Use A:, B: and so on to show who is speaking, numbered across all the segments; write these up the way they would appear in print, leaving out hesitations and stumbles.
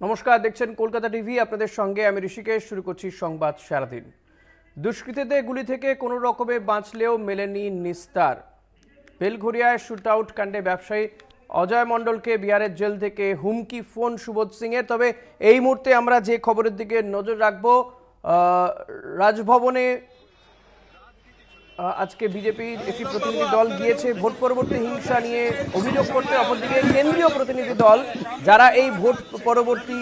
A: নমস্কার, দেখছেন কলকাতা টিভি। আপনাদের সঙ্গে আমি ঋষিকেশ। শুরু করছি সংবাদ সারাদিন। দুষ্কৃতীদের গুলি থেকে কোনো রকমে বাঁচলেও মেলেনি নিস্তার। বেলঘরিয়ায় শুট আউট কাণ্ডে ব্যবসায়ী অজয় মণ্ডলকে বিহারের জেল থেকে হুমকি ফোন সুবোধ সিংয়ের। তবে এই মুহূর্তে আমরা যে খবরের দিকে নজর রাখবো, রাজভবনে আজকে বিজেপির একটি প্রতিনিধি দল গিয়েছে ভোট পরবর্তী হিংসা নিয়ে অভিযোগ করতে। অপরদিকে কেন্দ্রীয় প্রতিনিধি দল, যারা এই ভোট পরবর্তী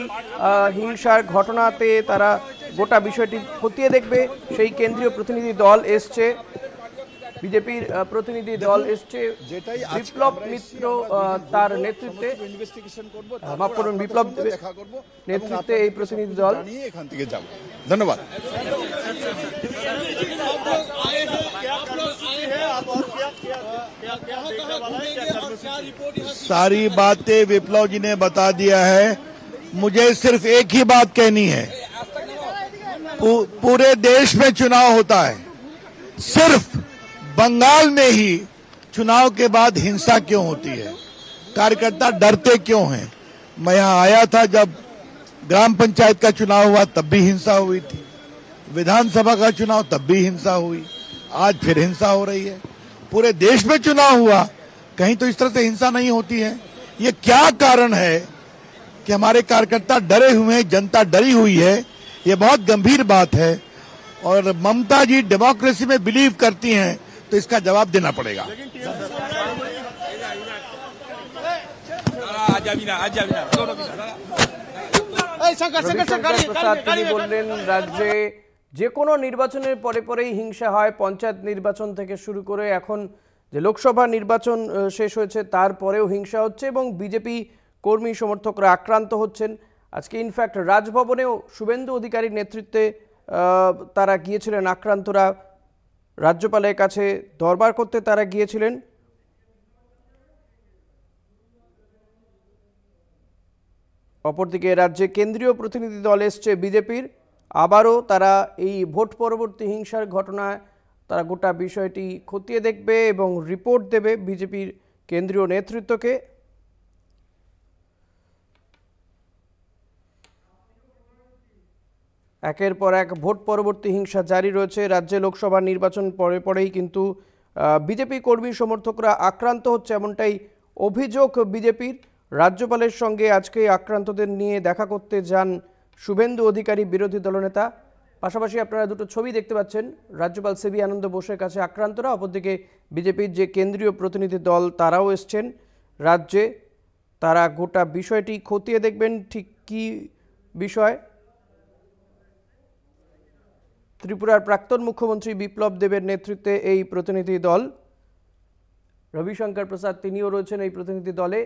A: হিংসার ঘটনাতে তারা গোটা বিষয়টি খতিয়ে দেখবে, সেই কেন্দ্রীয় প্রতিনিধি দল এসছে। বিজেপির প্রতিনিধি দল এসছে বিপ্লব মিত্র, তার নেতৃত্বে, মাফ করুন, বিপ্লব নেতৃত্বে এই প্রতিনিধি দল
B: এখান থেকে যাব। ধন্যবাদ। सारी बातें विप्लव जी ने बता दिया है। मुझे सिर्फ एक ही बात कहनी है, पूरे देश में चुनाव होता है, सिर्फ बंगाल में ही चुनाव के बाद हिंसा क्यों होती है, कार्यकर्ता डरते क्यों हैं। मैं यहाँ आया था जब ग्राम पंचायत का चुनाव हुआ, तब भी हिंसा हुई थी, विधानसभा का चुनाव तब भी हिंसा हुई, आज फिर हिंसा हो रही है। पूरे देश में चुनाव हुआ, कहीं तो इस तरह से हिंसा नहीं होती है। ये क्या कारण है कि हमारे कार्यकर्ता डरे हुए हैं, जनता डरी हुई है। ये बहुत गंभीर बात है और ममता जी डेमोक्रेसी में बिलीव करती हैं, तो इसका जवाब देना पड़ेगा।
A: তিনি বললেন, রাজ্যে যে কোনো নির্বাচনের পরে পরেই হিংসা হয়। পঞ্চায়েত নির্বাচন থেকে শুরু করে এখন যে লোকসভা নির্বাচন শেষ হয়েছে, তারপরেও হিংসা হচ্ছে এবং বিজেপি কর্মী সমর্থকরা আক্রান্ত হচ্ছেন। আজকে ইনফ্যাক্ট রাজভবনেও শুভেন্দু অধিকারীর নেতৃত্বে তারা গিয়েছিলেন। আক্রান্তরা রাজ্যপালের কাছে দরবার করতে তারা গিয়েছিলেন। অপরদিকে রাজ্যে কেন্দ্রীয় প্রতিনিধি দল এসছে বিজেপির। আবারও তারা এই ভোট পরবর্তী হিংসার ঘটনায় তারা গোটা বিষয়টি খতিয়ে দেখবে এবং রিপোর্ট দেবে বিজেপির কেন্দ্রীয় নেতৃত্বকে। একের পর এক ভোট পরবর্তী হিংসা জারি রয়েছে রাজ্যে। লোকসভা নির্বাচন পরে পরেই কিন্তু বিজেপি কর্মী সমর্থকরা আক্রান্ত হচ্ছে, এমনটাই অভিযোগ বিজেপির। রাজ্যপালের সঙ্গে আজকে আক্রান্তদের নিয়ে দেখা করতে যান শুভেন্দু অধিকারী, বিরোধী দলনেতা। পাশাপাশি আপনারা দুটো ছবি দেখতে পাচ্ছেন, রাজ্যপাল সিবি আনন্দ বোসের কাছে আক্রান্তরা, অপরদিকে বিজেপির যে কেন্দ্রীয় প্রতিনিধি দল তারাও এসছেন রাজ্যে। তারা গোটা বিষয়টি খতিয়ে দেখবেন ঠিক কী বিষয়। ত্রিপুরার প্রাক্তন মুখ্যমন্ত্রী বিপ্লব দেবের নেতৃত্বে এই প্রতিনিধি দল। রবিশঙ্কর প্রসাদ তিনিও রয়েছেন এই প্রতিনিধি দলে।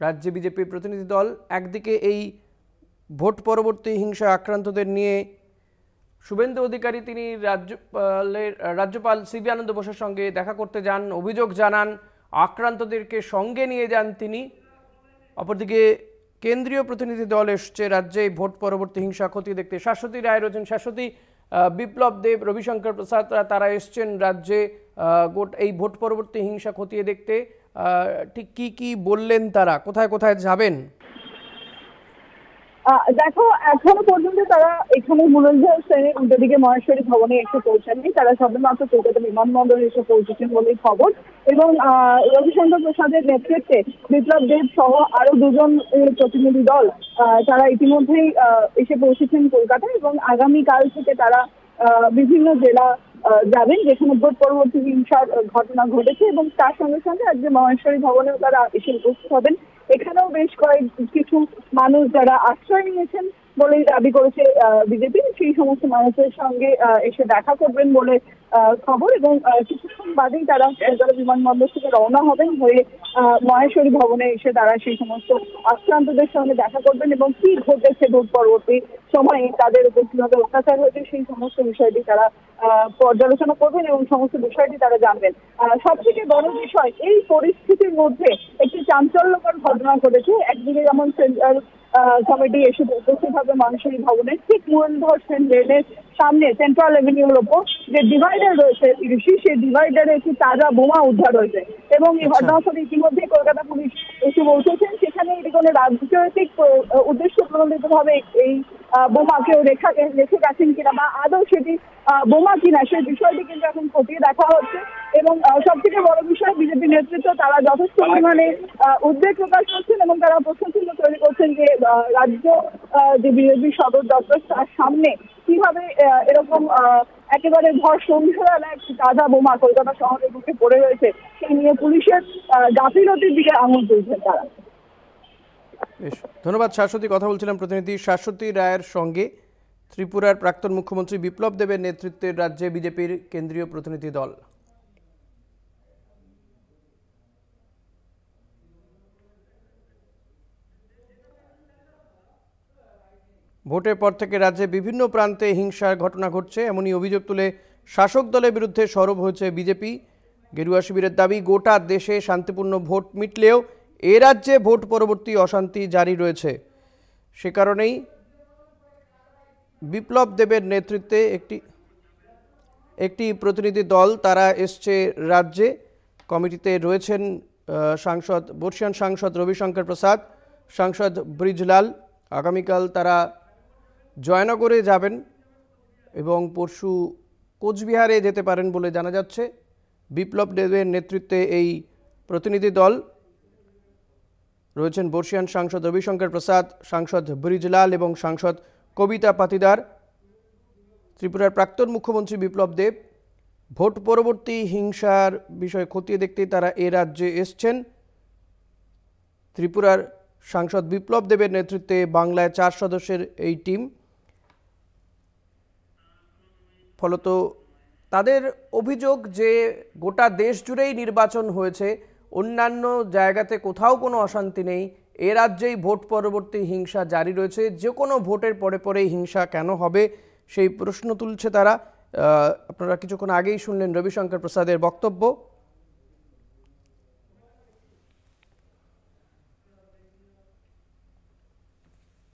A: রাজ্যে বিজেপির প্রতিনিধি দল একদিকে এই ভোট পরবর্তী হিংসা আক্রান্তদের নিয়ে শুভেন্দু অধিকারী তিনি রাজ্যপাল সিবি আনন্দ বোসের সঙ্গে দেখা করতে যান, অভিযোগ জানান, আক্রান্তদেরকে সঙ্গে নিয়ে যান তিনি। অপরদিকে কেন্দ্রীয় প্রতিনিধি দল এসছে রাজ্যে ভোট পরবর্তী হিংসা খতিয়ে দেখতে। শাশ্বতী রায় রয়েছেন। শাশ্বতী, বিপ্লব দেব, রবিশঙ্কর প্রসাদ তারা এসছেন রাজ্যে এই ভোট পরবর্তী হিংসা খতিয়ে দেখতে। ঠিক কি কি বললেন তারা, কোথায় কোথায় যাবেন?
C: দেখো, এখনো পর্যন্ত তারা এখানে মুরলীধর সেনের উল্টো দিকে মহেশ্বরী ভবনে এসে পৌঁছাননি। তারা সবেমাত্র কলকাতা বিমানবন্দরে এসে পৌঁছেছেন বলেই খবর। এবং রবিশঙ্কর প্রসাদের নেতৃত্বে বিপ্লব দেব সহ আরো দুজন প্রতিনিধি দল তারা ইতিমধ্যেই এসে পৌঁছেছেন কলকাতায় এবং আগামীকাল থেকে তারা বিভিন্ন জেলা যাবেন যেখানে ভোট পরবর্তী হিংসার ঘটনা ঘটেছে এবং তার সঙ্গে সঙ্গে আজকে মহেশ্বরী ভবনেও তারা এসে উপস্থিত হবেন। এখানেও বেশ কিছু মানুষ যারা আশ্রয় নিয়েছেন বলেই দাবি করেছে বিজেপি, সেই সমস্ত মানুষের সঙ্গে এসে দেখা করবেন বলে খবর। এবং কিছুক্ষণ বাদেই তারা কলকাতা বিমানবন্দর থেকে রওনা হবেন, হয়ে মহেশ্বরী ভবনে এসে তারা সেই সমস্ত আক্রান্তদের সঙ্গে দেখা করবেন এবং কি ঘটেছে ভোট পরবর্তী সময়ে তাদের উপর কিভাবে অত্যাচার হয়েছে সেই সমস্ত বিষয়টি তারা পর্যালোচনা করবেন এবং সমস্ত বিষয়টি তারা জানবেন। সব থেকে বড় বিষয়, এই পরিস্থিতির মধ্যে একটি চাঞ্চল্যকর ঘটনা ঘটেছে। একদিকে যেমন সেন্ট্রাল কমিটি এসে উপস্থিত হবে মহেশ্বরী ভবনে, ঠিক মুরলীধর সেন লেনের সামনে সেন্ট্রাল এভিনিউর ওপর যে ডিভাইডার রয়েছে সেই ডিভাইডারে একটি তাজা বোমা উদ্ধার হয়েছে এবং এই ঘটনাস্থলে ইতিমধ্যে কলকাতা পুলিশ এসে পৌঁছেছেন। সেখানে কোনো রাজনৈতিক উদ্দেশ্য প্রণোদিত ভাবে এই বোমা কেউ রেখে গেছেন কিনা বা আদৌ সেটি বোমা কিনা সেই বিষয়টি কিন্তু এখন খতিয়ে দেখা হচ্ছে। এবং সব থেকে বড় বিষয় বিজেপি নেতৃত্ব তারা যথেষ্ট পরিমাণে উদ্বেগ প্রকাশ করছেন এবং তারা প্রশ্নচিহ্ন তৈরি করছেন যে রাজ্য যে বিজেপি সদর দপ্তর তার সামনে কিভাবে এরকম একেবারে ভর সন্ধ্যাবেলা একটি তাজা বোমা কলকাতা শহরের বুকে পড়ে রয়েছে সেই নিয়ে পুলিশের গাফিলতির দিকে আঙুল তুলছেন তারা।
A: বেশ, ধন্যবাদ শাশ্বতী। কথা বলছিলাম প্রতিনিধি শাশ্বতী রায়ের সঙ্গে। ত্রিপুরার প্রাক্তন মুখ্যমন্ত্রী বিপ্লব দেবের নেতৃত্বের রাজ্যে বিজেপির কেন্দ্রীয় প্রতিনিধি দল। ভোটের পর থেকে রাজ্যে বিভিন্ন প্রান্তে হিংসার ঘটনা ঘটছে, এমনই অভিযোগ তুলে শাসক দলের বিরুদ্ধে সরব হয়েছে বিজেপি। গেরুয়া শিবিরের দাবি, গোটা দেশে শান্তিপূর্ণ ভোট মিটলেও এ রাজ্যে ভোট পরবর্তী অশান্তি জারি রয়েছে। সে কারণেই বিপ্লব দেবের নেতৃত্বে একটি প্রতিনিধি দল তারা এসছে রাজ্যে। কমিটিতে রয়েছেন বর্ষিয়ান সাংসদ রবিশঙ্কর প্রসাদ, সাংসদ ব্রিজলাল। আগামীকাল তারা জয়নগরে যাবেন এবং পরশু কোচবিহারে যেতে পারেন বলে জানা যাচ্ছে। বিপ্লব দেবের নেতৃত্বে এই প্রতিনিধি দল রয়েছেন বর্ষিয়ান সাংসদ রবিশঙ্কর প্রসাদ, সাংসদ ব্রিজলাল এবং সাংসদ কবিতা পাতিদার। ত্রিপুরার প্রাক্তন মুখ্যমন্ত্রী বিপ্লব দেব ভোট পরবর্তী হিংসার বিষয় খতিয়ে দেখতেই তারা এ রাজ্যে এসছেন। ত্রিপুরার সাংসদ বিপ্লব দেবের নেতৃত্বে বাংলায় 4 সদস্যের এই টিম। ফলত তাদের অভিযোগ যে গোটা দেশ জুড়েই নির্বাচন হয়েছে, অন্যান্য জায়গাতে কোথাও কোনো অশান্তি নেই, এ রাজ্যেই ভোট পরবর্তী হিংসা জারি রয়েছে। যে কোনো ভোটের পরে পরেই হিংসা কেন হবে সেই প্রশ্ন তুলছে তারা। আপনারা কিছুক্ষণ আগেই শুনলেন রবিশঙ্কর প্রসাদের বক্তব্য।